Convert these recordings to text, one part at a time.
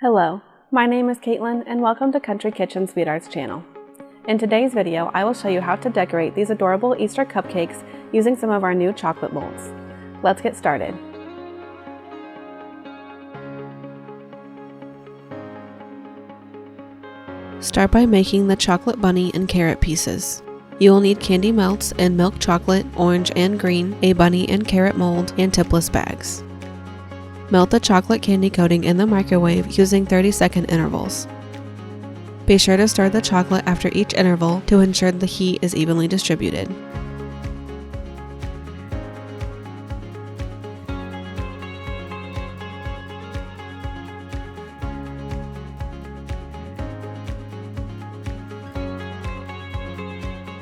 Hello, my name is Caitlin and welcome to Country Kitchen Sweethearts channel. In today's video, I will show you how to decorate these adorable Easter cupcakes using some of our new chocolate molds. Let's get started. Start by making the chocolate bunny and carrot pieces. You will need candy melts and milk chocolate, orange and green, a bunny and carrot mold, and tipless bags. Melt the chocolate candy coating in the microwave using 30-second intervals. Be sure to stir the chocolate after each interval to ensure the heat is evenly distributed.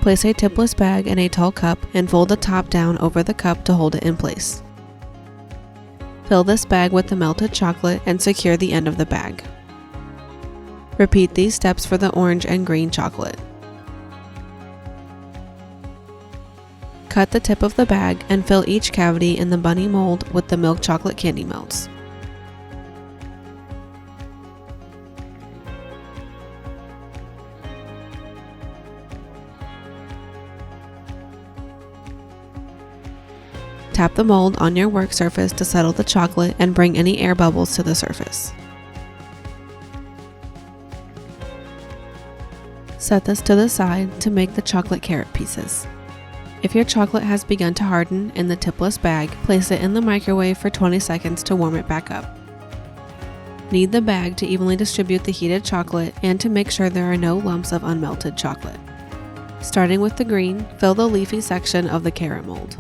Place a tipless bag in a tall cup and fold the top down over the cup to hold it in place. Fill this bag with the melted chocolate and secure the end of the bag. Repeat these steps for the orange and green chocolate. Cut the tip of the bag and fill each cavity in the bunny mold with the milk chocolate candy melts. Tap the mold on your work surface to settle the chocolate and bring any air bubbles to the surface. Set this to the side to make the chocolate carrot pieces. If your chocolate has begun to harden in the tipless bag, place it in the microwave for 20 seconds to warm it back up. Knead the bag to evenly distribute the heated chocolate and to make sure there are no lumps of unmelted chocolate. Starting with the green, fill the leafy section of the carrot mold.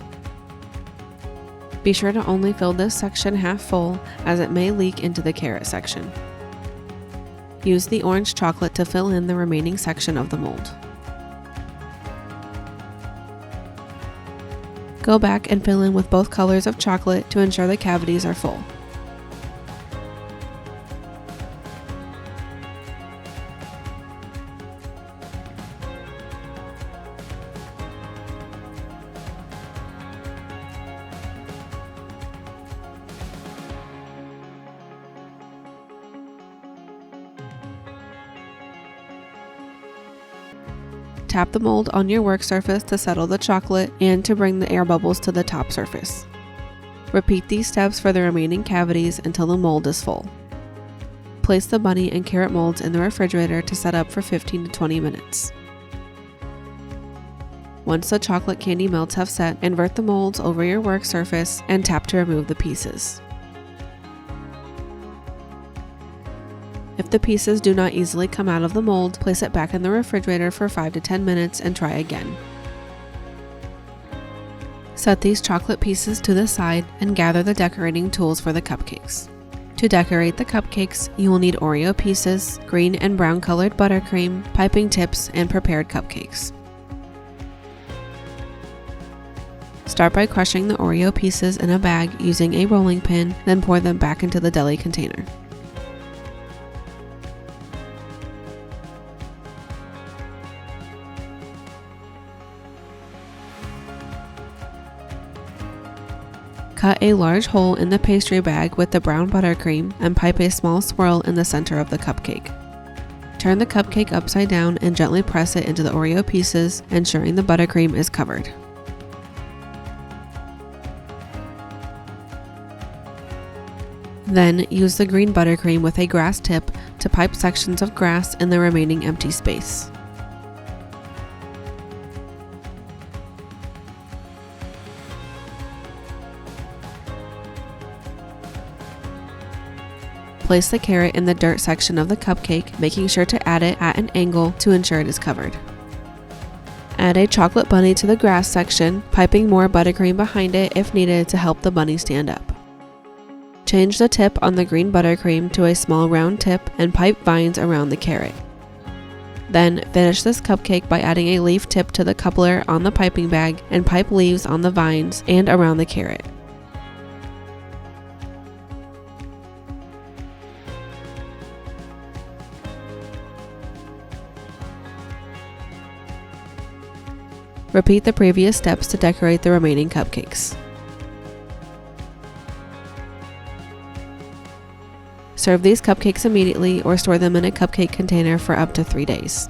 Be sure to only fill this section half full, as it may leak into the carrot section. Use the orange chocolate to fill in the remaining section of the mold. Go back and fill in with both colors of chocolate to ensure the cavities are full. Tap the mold on your work surface to settle the chocolate and to bring the air bubbles to the top surface. Repeat these steps for the remaining cavities until the mold is full. Place the bunny and carrot molds in the refrigerator to set up for 15 to 20 minutes. Once the chocolate candy melts have set, invert the molds over your work surface and tap to remove the pieces. If the pieces do not easily come out of the mold, place it back in the refrigerator for 5 to 10 minutes and try again. Set these chocolate pieces to the side and gather the decorating tools for the cupcakes. To decorate the cupcakes, you will need Oreo pieces, green and brown colored buttercream, piping tips, and prepared cupcakes. Start by crushing the Oreo pieces in a bag using a rolling pin, then pour them back into the deli container. Cut a large hole in the pastry bag with the brown buttercream and pipe a small swirl in the center of the cupcake. Turn the cupcake upside down and gently press it into the Oreo pieces, ensuring the buttercream is covered. Then use the green buttercream with a grass tip to pipe sections of grass in the remaining empty space. Place the carrot in the dirt section of the cupcake, making sure to add it at an angle to ensure it is covered. Add a chocolate bunny to the grass section, piping more buttercream behind it if needed to help the bunny stand up. Change the tip on the green buttercream to a small round tip and pipe vines around the carrot. Then finish this cupcake by adding a leaf tip to the coupler on the piping bag and pipe leaves on the vines and around the carrot. Repeat the previous steps to decorate the remaining cupcakes. Serve these cupcakes immediately or store them in a cupcake container for up to 3 days.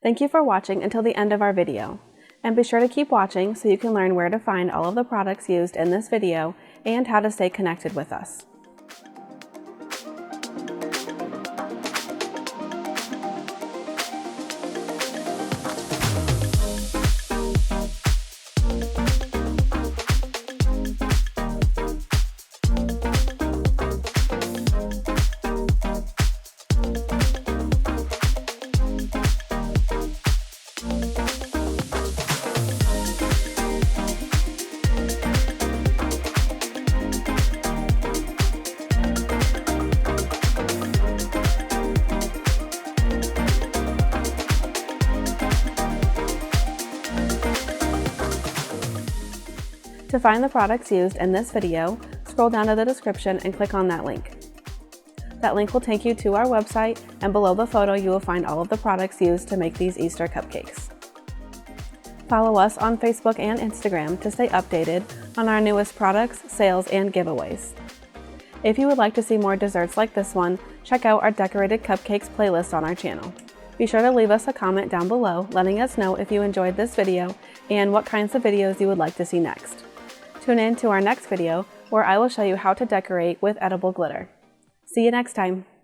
Thank you for watching until the end of our video. And be sure to keep watching so you can learn where to find all of the products used in this video and how to stay connected with us. To find the products used in this video, scroll down to the description and click on that link. That link will take you to our website, and below the photo you will find all of the products used to make these Easter cupcakes. Follow us on Facebook and Instagram to stay updated on our newest products, sales, and giveaways. If you would like to see more desserts like this one, check out our decorated cupcakes playlist on our channel. Be sure to leave us a comment down below letting us know if you enjoyed this video and what kinds of videos you would like to see next. Tune in to our next video where I will show you how to decorate with edible glitter. See you next time!